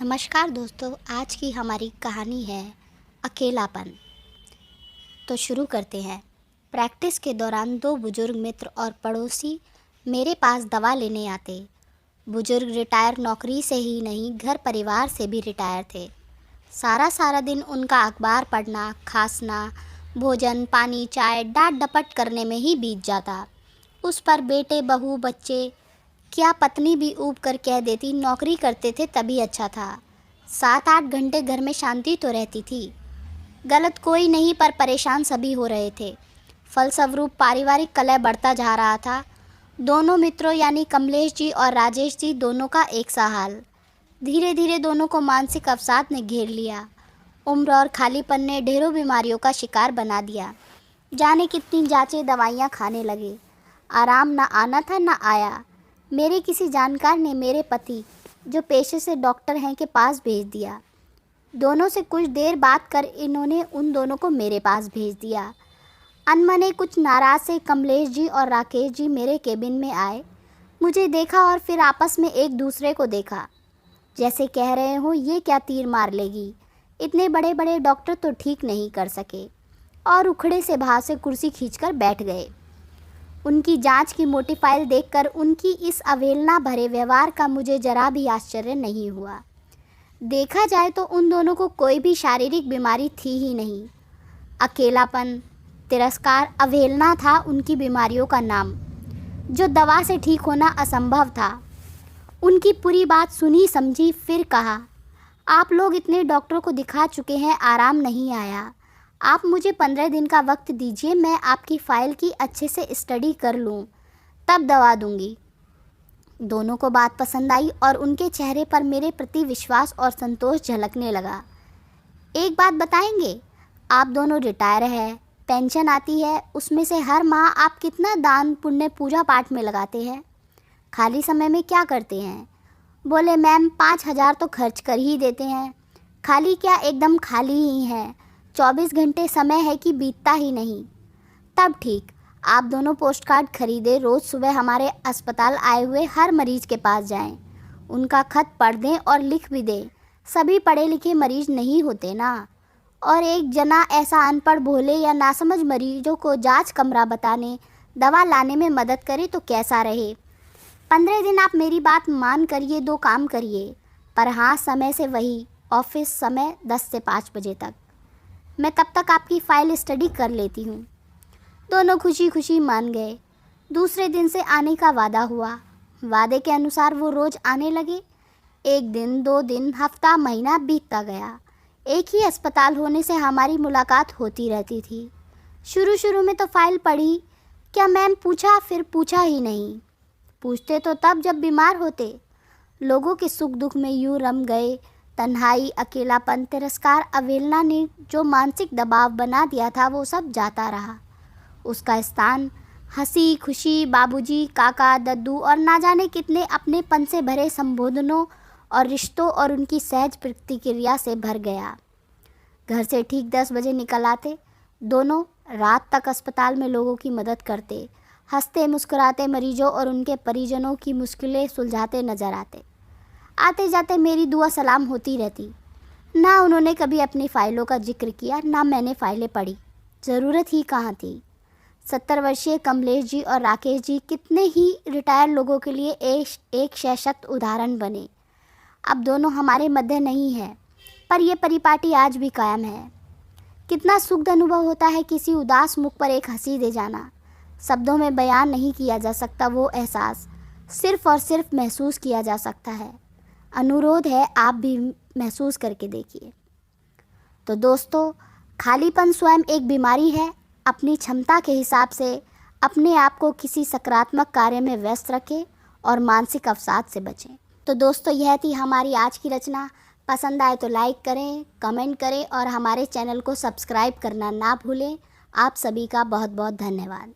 नमस्कार दोस्तों, आज की हमारी कहानी है अकेलापन। तो शुरू करते हैं। प्रैक्टिस के दौरान दो बुजुर्ग मित्र और पड़ोसी मेरे पास दवा लेने आते। बुजुर्ग रिटायर नौकरी से ही नहीं, घर परिवार से भी रिटायर थे। सारा सारा दिन उनका अखबार पढ़ना, खांसना, भोजन पानी चाय डांट डपट करने में ही बीत जाता। उस पर बेटे बहू बच्चे, क्या पत्नी भी ऊब कर कह देती, नौकरी करते थे तभी अच्छा था। 7-8 घंटे घर में शांति तो रहती थी। गलत कोई नहीं, पर परेशान सभी हो रहे थे। फलस्वरूप पारिवारिक कलह बढ़ता जा रहा था। दोनों मित्रों यानी कमलेश जी और राजेश जी दोनों का एक सा हाल। धीरे धीरे दोनों को मानसिक अवसाद ने घेर लिया। उम्र और खालीपन ने ढेरों बीमारियों का शिकार बना दिया। जाने कितनी जांचें दवाइयाँ खाने लगे, आराम न आना था न आया। मेरे किसी जानकार ने मेरे पति, जो पेशे से डॉक्टर हैं, के पास भेज दिया। दोनों से कुछ देर बात कर इन्होंने उन दोनों को मेरे पास भेज दिया। अनमने कुछ नाराज से कमलेश जी और राकेश जी मेरे केबिन में आए। मुझे देखा और फिर आपस में एक दूसरे को देखा, जैसे कह रहे हो ये क्या तीर मार लेगी, इतने बड़े बड़े डॉक्टर तो ठीक नहीं कर सके, और उखड़े से भाव से कुर्सी खींचकर बैठ गए। उनकी जांच की मोटी फाइल देखकर उनकी इस अवहेलना भरे व्यवहार का मुझे जरा भी आश्चर्य नहीं हुआ। देखा जाए तो उन दोनों को कोई भी शारीरिक बीमारी थी ही नहीं। अकेलापन, तिरस्कार, अवहेलना था उनकी बीमारियों का नाम, जो दवा से ठीक होना असंभव था। उनकी पूरी बात सुनी समझी, फिर कहा, आप लोग इतने डॉक्टरों को दिखा चुके हैं, आराम नहीं आया। आप मुझे 15 दिन का वक्त दीजिए, मैं आपकी फ़ाइल की अच्छे से स्टडी कर लूँ, तब दवा दूँगी। दोनों को बात पसंद आई और उनके चेहरे पर मेरे प्रति विश्वास और संतोष झलकने लगा। एक बात बताएंगे, आप दोनों रिटायर हैं, पेंशन आती है, उसमें से हर माह आप कितना दान पुण्य पूजा पाठ में लगाते हैं? खाली समय में क्या करते हैं? बोले, मैम 5,000 तो खर्च कर ही देते हैं। खाली क्या, एकदम खाली ही है। 24 घंटे समय है कि बीतता ही नहीं। तब ठीक, आप दोनों पोस्ट कार्ड खरीदे, रोज़ सुबह हमारे अस्पताल आए हुए हर मरीज के पास जाएं, उनका खत पढ़ दें और लिख भी दें। सभी पढ़े लिखे मरीज नहीं होते ना, और एक जना ऐसा अनपढ़ भोले या नासमझ मरीजों को जांच कमरा बताने, दवा लाने में मदद करे तो कैसा रहे। 15 दिन आप मेरी बात मान करिए, 2 काम करिए, पर हाँ, समय से वही, ऑफिस समय 10 से 5 बजे तक। मैं तब तक आपकी फ़ाइल स्टडी कर लेती हूँ। दोनों खुशी खुशी मान गए। दूसरे दिन से आने का वादा हुआ। वादे के अनुसार वो रोज़ आने लगे। 1 दिन, 2 दिन, हफ्ता, महीना बीतता गया। एक ही अस्पताल होने से हमारी मुलाकात होती रहती थी। शुरू शुरू में तो फ़ाइल पढ़ी, क्या मैम पूछा, फिर पूछा ही नहीं। पूछते तो तब जब बीमार होते। लोगों के सुख दुख में यूँ रम गए। तन्हाई, अकेलापन, तिरस्कार, अवहेलना ने जो मानसिक दबाव बना दिया था, वो सब जाता रहा। उसका स्थान हंसी खुशी, बाबूजी, काका, दद्दू और ना जाने कितने अपनेपन से भरे संबोधनों और रिश्तों और उनकी सहज प्रतिक्रिया से भर गया। घर से ठीक 10 बजे निकल आते। दोनों रात तक अस्पताल में लोगों की मदद करते, हंसते मुस्कुराते मरीजों और उनके परिजनों की मुश्किलें सुलझाते नजर आते। आते जाते मेरी दुआ सलाम होती रहती। ना उन्होंने कभी अपनी फ़ाइलों का जिक्र किया, ना मैंने फ़ाइलें पढ़ी। ज़रूरत ही कहाँ थी। 70 वर्षीय कमलेश जी और राकेश जी कितने ही रिटायर लोगों के लिए एक सशक्त उदाहरण बने। अब दोनों हमारे मध्य नहीं है, पर यह परिपाटी आज भी कायम है। कितना सुखद अनुभव होता है किसी उदास मुख पर एक हंसी दे जाना। शब्दों में बयान नहीं किया जा सकता वो एहसास, सिर्फ और सिर्फ महसूस किया जा सकता है। अनुरोध है, आप भी महसूस करके देखिए। तो दोस्तों, खालीपन स्वयं एक बीमारी है। अपनी क्षमता के हिसाब से अपने आप को किसी सकारात्मक कार्य में व्यस्त रखें और मानसिक अवसाद से बचें। तो दोस्तों, यह थी हमारी आज की रचना। पसंद आए तो लाइक करें, कमेंट करें और हमारे चैनल को सब्सक्राइब करना ना भूलें। आप सभी का बहुत बहुत धन्यवाद।